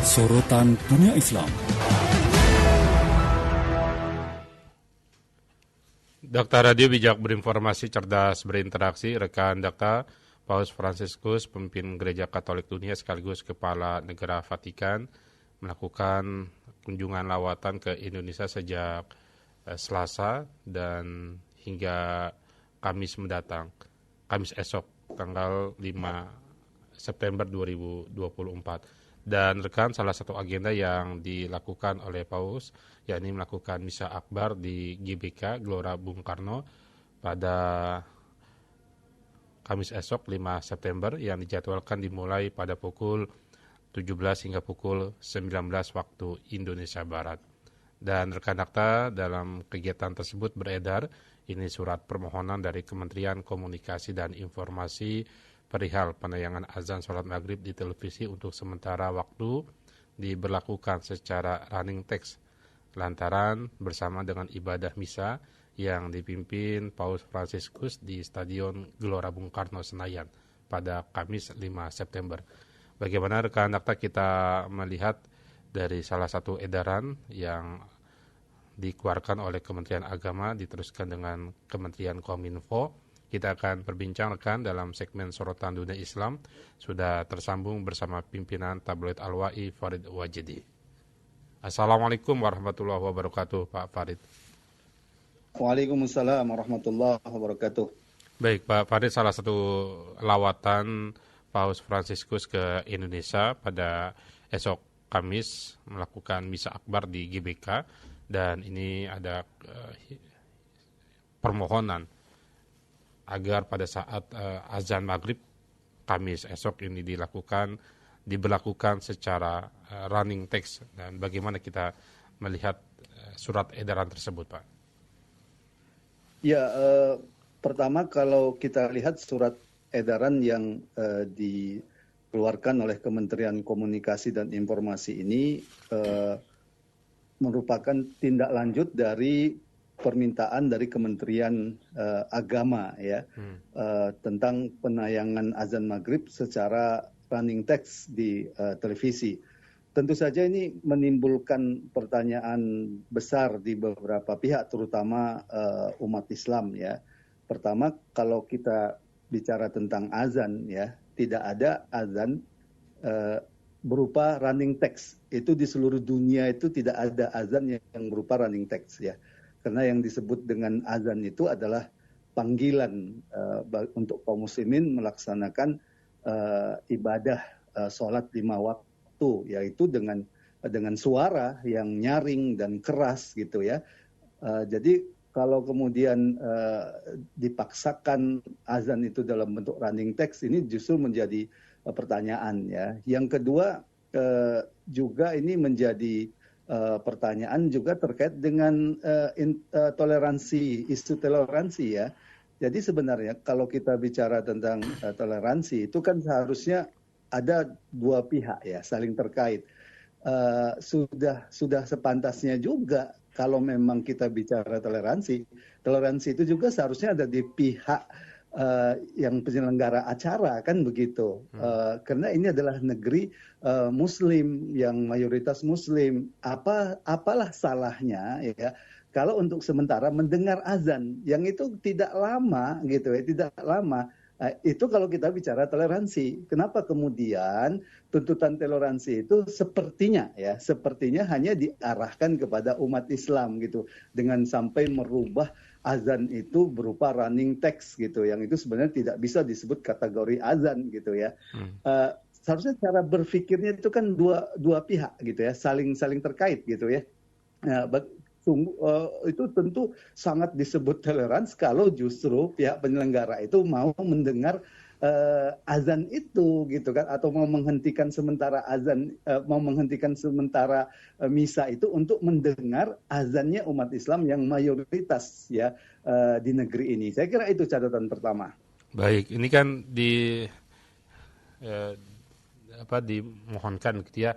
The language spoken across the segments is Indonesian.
Sorotan Dunia Islam. Dakta Radio Bijak Berinformasi, Cerdas Berinteraksi. Rekan Dakta, Paus Fransiskus, pemimpin Gereja Katolik Dunia sekaligus Kepala Negara Vatikan, melakukan kunjungan lawatan ke Indonesia sejak Selasa dan hingga Kamis mendatang, Kamis esok, tanggal 5 September 2024. Dan rekan, salah satu agenda yang dilakukan oleh Paus yakni melakukan misa akbar di GBK Gelora Bung Karno pada Kamis esok 5 September yang dijadwalkan dimulai pada pukul 17 hingga pukul 19 waktu Indonesia Barat. Dan rekan Dakta, dalam kegiatan tersebut beredar ini surat permohonan dari Kementerian Komunikasi dan Informasi perihal penayangan azan sholat maghrib di televisi untuk sementara waktu diberlakukan secara running text lantaran bersama dengan ibadah misa yang dipimpin Paus Fransiskus di Stadion Gelora Bung Karno Senayan pada Kamis 5 September. Bagaimana rekan Dakta kita melihat dari salah satu edaran yang dikeluarkan oleh Kementerian Agama diteruskan dengan Kementerian Kominfo. Kita akan berbincang rekan dalam segmen Sorotan Dunia Islam. Sudah tersambung bersama pimpinan Tabloid Al-Wa'i Farid Wajidi. Assalamualaikum warahmatullahi wabarakatuh, Pak Farid. Waalaikumsalam warahmatullahi wabarakatuh. Baik, Pak Farid, salah satu lawatan Paus Fransiskus ke Indonesia pada esok Kamis melakukan misa akbar di GBK dan ini ada permohonan agar pada saat azan maghrib Kamis esok ini diberlakukan secara running text. Dan bagaimana kita melihat surat edaran tersebut, Pak? Ya, pertama kalau kita lihat surat edaran yang dikeluarkan oleh Kementerian Komunikasi dan Informasi ini merupakan tindak lanjut dari permintaan dari Kementerian Agama ya tentang penayangan azan maghrib secara running text di televisi. Tentu saja ini menimbulkan pertanyaan besar di beberapa pihak, terutama umat Islam ya. Pertama, kalau kita bicara tentang azan ya, tidak ada azan berupa running text. Itu di seluruh dunia itu tidak ada azan yang berupa running text ya. Karena yang disebut dengan azan itu adalah panggilan untuk kaum muslimin melaksanakan ibadah sholat 5 waktu, yaitu dengan suara yang nyaring dan keras gitu ya. Jadi kalau kemudian dipaksakan azan itu dalam bentuk running text, ini justru menjadi pertanyaan ya. Yang kedua juga ini menjadi pertanyaan juga terkait dengan toleransi, isu toleransi ya. Jadi sebenarnya kalau kita bicara tentang toleransi itu kan seharusnya ada dua pihak ya saling terkait. Sudah sepantasnya juga kalau memang kita bicara toleransi itu juga seharusnya ada di pihak yang penyelenggara acara kan begitu. Karena ini adalah negeri Muslim yang mayoritas Muslim. Apalah salahnya ya kalau untuk sementara mendengar azan yang itu tidak lama gitu ya, tidak lama. Itu kalau kita bicara toleransi. Kenapa kemudian tuntutan toleransi itu sepertinya hanya diarahkan kepada umat Islam gitu dengan sampai merubah azan itu berupa running text gitu, yang itu sebenarnya tidak bisa disebut kategori azan gitu ya. Seharusnya cara berpikirnya itu kan dua pihak gitu ya, saling terkait gitu ya. Itu tentu sangat disebut toleransi kalau justru pihak penyelenggara itu mau mendengar azan itu gitu kan, atau mau menghentikan sementara misa itu untuk mendengar azannya umat Islam yang mayoritas ya di negeri ini. Saya kira itu catatan pertama. Baik, ini kan dimohonkan gitu ya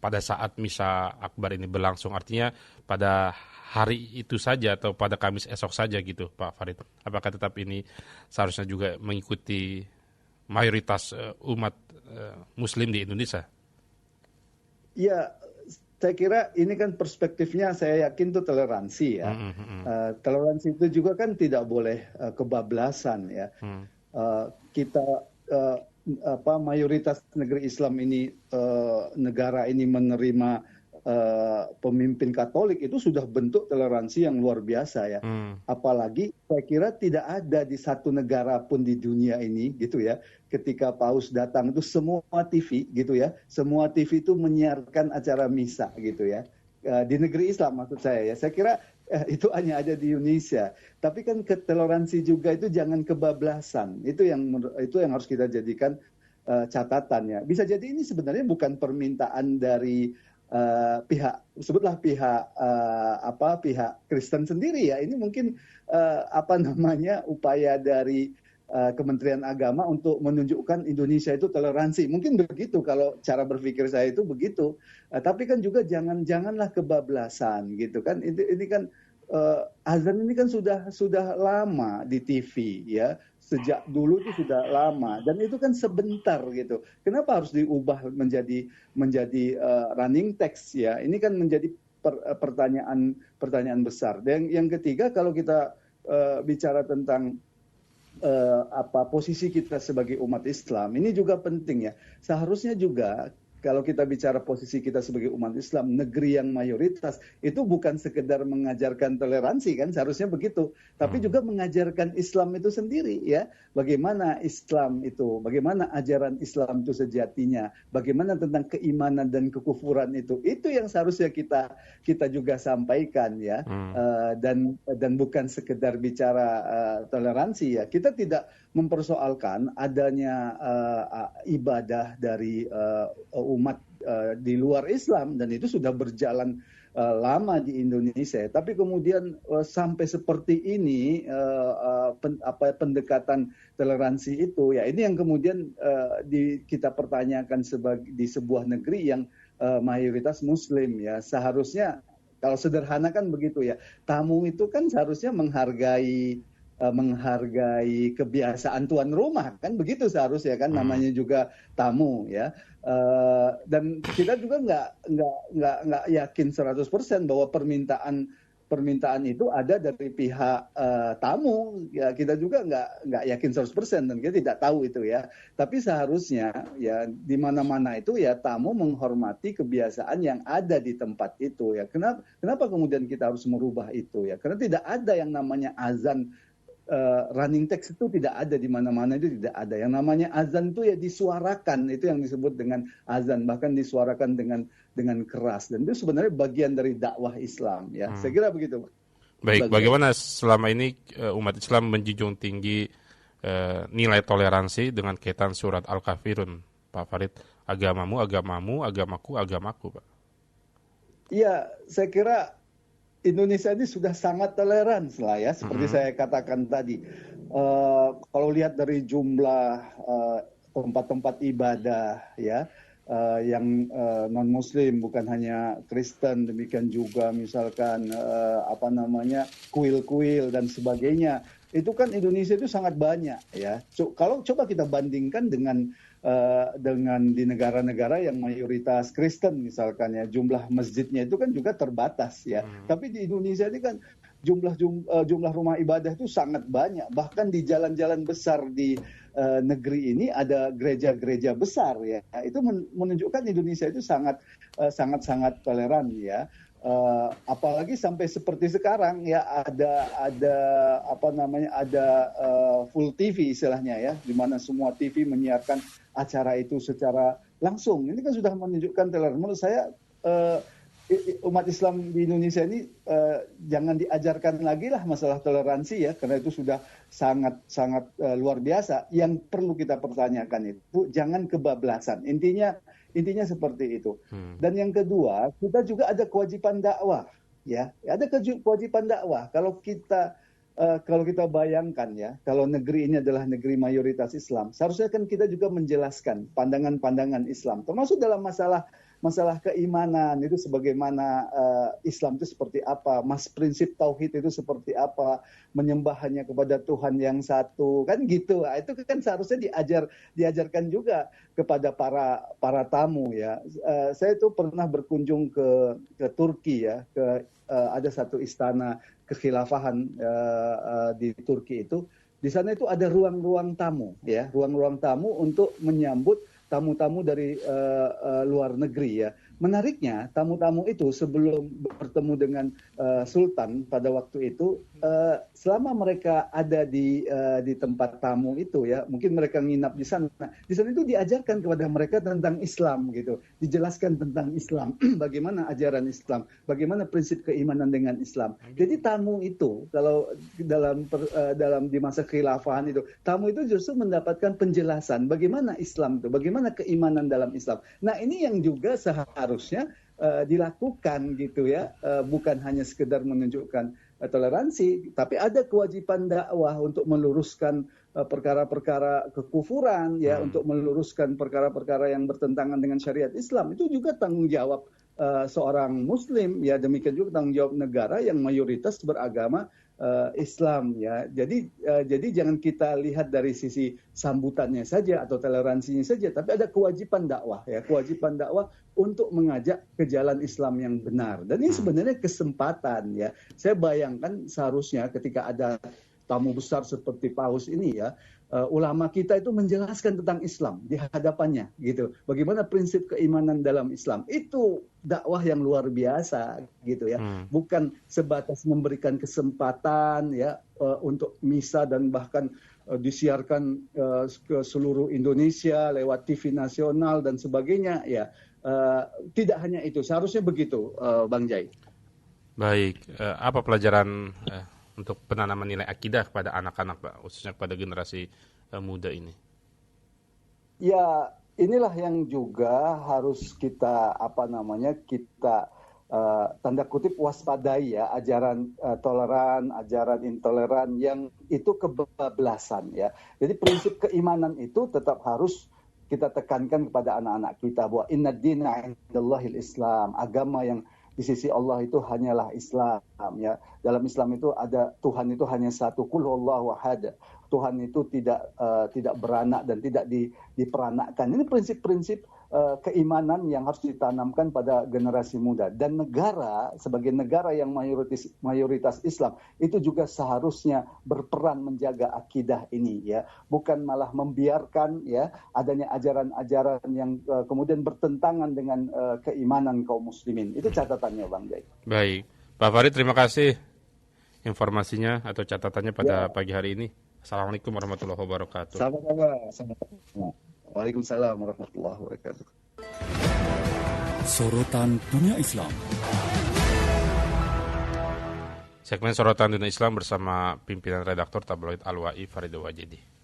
pada saat misa akbar ini berlangsung, artinya pada hari itu saja atau pada Kamis esok saja gitu, Pak Farid. Apakah tetap ini seharusnya juga mengikuti mayoritas umat Muslim di Indonesia? Ya, saya kira ini kan perspektifnya saya yakin itu toleransi ya. Toleransi itu juga kan tidak boleh kebablasan ya. Kita mayoritas negeri Islam ini negara ini menerima pemimpin Katolik itu sudah bentuk toleransi yang luar biasa ya. Apalagi saya kira tidak ada di satu negara pun di dunia ini gitu ya. Ketika Paus datang itu semua TV gitu ya, semua TV itu menyiarkan acara misa gitu ya. Di negeri Islam maksud saya ya. Saya kira itu hanya ada di Indonesia. Tapi kan toleransi juga itu jangan kebablasan. Itu yang harus kita jadikan catatan ya. Bisa jadi ini sebenarnya bukan permintaan dari pihak Kristen sendiri ya. Ini mungkin upaya dari Kementerian Agama untuk menunjukkan Indonesia itu toleransi. Mungkin begitu kalau cara berpikir saya itu begitu. Tapi kan juga janganlah kebablasan gitu kan. Ini kan azan ini kan sudah lama di TV ya. Sejak dulu itu sudah lama dan itu kan sebentar gitu. Kenapa harus diubah menjadi running text ya? Ini kan menjadi pertanyaan besar. Dan yang ketiga kalau kita bicara tentang posisi kita sebagai umat Islam, ini juga penting ya. Seharusnya juga kalau kita bicara posisi kita sebagai umat Islam, negeri yang mayoritas, itu bukan sekedar mengajarkan toleransi kan, seharusnya begitu. Tapi juga mengajarkan Islam itu sendiri ya. Bagaimana Islam itu, bagaimana ajaran Islam itu sejatinya, bagaimana tentang keimanan dan kekufuran itu. Itu yang seharusnya kita juga sampaikan ya. Dan bukan sekedar bicara toleransi ya. Kita tidak mempersoalkan adanya ibadah dari umat di luar Islam dan itu sudah berjalan lama di Indonesia. Tapi kemudian sampai seperti ini pendekatan toleransi itu ya ini yang kemudian kita pertanyakan di sebuah negeri yang mayoritas Muslim ya. Seharusnya kalau sederhana kan begitu ya. Tamu itu kan seharusnya menghargai kebiasaan tuan rumah kan begitu seharusnya kan namanya juga tamu ya. Dan kita juga nggak yakin 100% bahwa permintaan itu ada dari pihak tamu ya. Kita juga nggak yakin 100% dan kita tidak tahu itu ya. Tapi seharusnya ya di mana-mana itu ya tamu menghormati kebiasaan yang ada di tempat itu ya. Kenapa kemudian kita harus merubah itu ya? Karena tidak ada yang namanya azan running text itu tidak ada di mana-mana, itu tidak ada. Yang namanya azan itu ya disuarakan, itu yang disebut dengan azan, bahkan disuarakan dengan keras. Dan itu sebenarnya bagian dari dakwah Islam ya. Saya kira begitu. Baik, bagaimana selama ini umat Islam menjunjung tinggi nilai toleransi dengan kaitan surat Al-Kafirun, Pak Farid? Agamamu, agamamu, agamaku, agamaku, Pak. Iya, saya kira Indonesia ini sudah sangat toleran lah ya, seperti saya katakan tadi. Kalau lihat dari jumlah tempat-tempat ibadah ya, yang non Muslim bukan hanya Kristen, demikian juga misalkan kuil-kuil dan sebagainya. Itu kan Indonesia itu sangat banyak ya. Kalau coba kita bandingkan dengan di negara-negara yang mayoritas Kristen misalkan ya, jumlah masjidnya itu kan juga terbatas ya. Tapi di Indonesia ini kan jumlah rumah ibadah itu sangat banyak. Bahkan di jalan-jalan besar di negeri ini ada gereja-gereja besar ya. Itu menunjukkan Indonesia itu sangat toleran ya. Apalagi sampai seperti sekarang ya ada full TV istilahnya ya, di mana semua TV menyiarkan acara itu secara langsung. Ini kan sudah menunjukkan toleransi. Menurut saya umat Islam di Indonesia ini jangan diajarkan lagi lah masalah toleransi ya, karena itu sudah sangat luar biasa. Yang perlu kita pertanyakan itu jangan kebablasan. Intinya seperti itu. Dan yang kedua, kita juga ada kewajiban dakwah ya. Ada kewajiban dakwah. Kalau kita bayangkan ya, kalau negeri ini adalah negeri mayoritas Islam, seharusnya kan kita juga menjelaskan pandangan-pandangan Islam, termasuk dalam masalah masalah keimanan itu sebagaimana, Islam itu seperti apa, prinsip tauhid itu seperti apa, menyembah hanya kepada Tuhan yang satu, kan gitu. Itu kan seharusnya diajarkan juga kepada para tamu ya. Saya itu pernah berkunjung ke Turki ya, ada satu istana kekhilafahan di Turki itu. Di sana itu ada ruang-ruang tamu ya, ruang-ruang tamu untuk menyambut tamu-tamu dari luar negeri ya. Menariknya tamu-tamu itu sebelum bertemu dengan Sultan pada waktu itu, selama mereka ada di tempat tamu itu ya, mungkin mereka nginap di sana. Di sana itu diajarkan kepada mereka tentang Islam gitu, dijelaskan tentang Islam, bagaimana ajaran Islam, bagaimana prinsip keimanan dengan Islam. Jadi tamu itu kalau dalam di masa kekhilafahan itu, tamu itu justru mendapatkan penjelasan bagaimana Islam itu, bagaimana keimanan dalam Islam. Nah ini yang juga harusnya dilakukan gitu ya, bukan hanya sekedar menunjukkan toleransi, tapi ada kewajiban dakwah untuk meluruskan perkara-perkara kekufuran ya, untuk meluruskan perkara-perkara yang bertentangan dengan syariat Islam. Itu juga tanggung jawab seorang Muslim ya, demikian juga tanggung jawab negara yang mayoritas beragama Islam ya. Jadi jangan kita lihat dari sisi sambutannya saja atau toleransinya saja, tapi ada kewajiban dakwah ya, kewajiban dakwah untuk mengajak ke jalan Islam yang benar. Dan ini sebenarnya kesempatan ya. Saya bayangkan seharusnya ketika ada tamu besar seperti Paus ini ya, ulama kita itu menjelaskan tentang Islam di hadapannya gitu. Bagaimana prinsip keimanan dalam Islam. Itu dakwah yang luar biasa gitu ya. Bukan sebatas memberikan kesempatan ya untuk misa dan bahkan disiarkan ke seluruh Indonesia lewat TV nasional dan sebagainya ya. Tidak hanya itu, seharusnya begitu Bang Jai. Baik, apa pelajaran untuk penanaman nilai akidah kepada anak-anak, Pak, khususnya kepada generasi muda ini? Ya, inilah yang juga harus kita kita tanda kutip waspadai ya, ajaran toleran, ajaran intoleran yang itu kebablasan ya. Jadi prinsip keimanan itu tetap harus kita tekankan kepada anak-anak kita bahwa innad dina 'indallahil Islam, agama yang di sisi Allah itu hanyalah Islam ya. Dalam Islam itu ada Tuhan itu hanya satu, qul huwallahu ahad. Tuhan itu tidak beranak dan tidak diperanakkan. Ini prinsip-prinsip keimanan yang harus ditanamkan pada generasi muda. Dan negara sebagai negara yang mayoritas Islam itu juga seharusnya berperan menjaga akidah ini ya, bukan malah membiarkan ya adanya ajaran-ajaran yang kemudian bertentangan dengan keimanan kaum muslimin. Itu catatannya Bang Jai. Baik, Pak Farid, terima kasih informasinya atau catatannya pada pagi hari ini. Assalamualaikum warahmatullahi wabarakatuh. Sama-sama. Waalaikumsalam warahmatullahi wabarakatuh. Sorotan Dunia Islam. Segmen Sorotan Dunia Islam bersama pimpinan redaktor tabloid Al-Wa'i Farid Wajidi.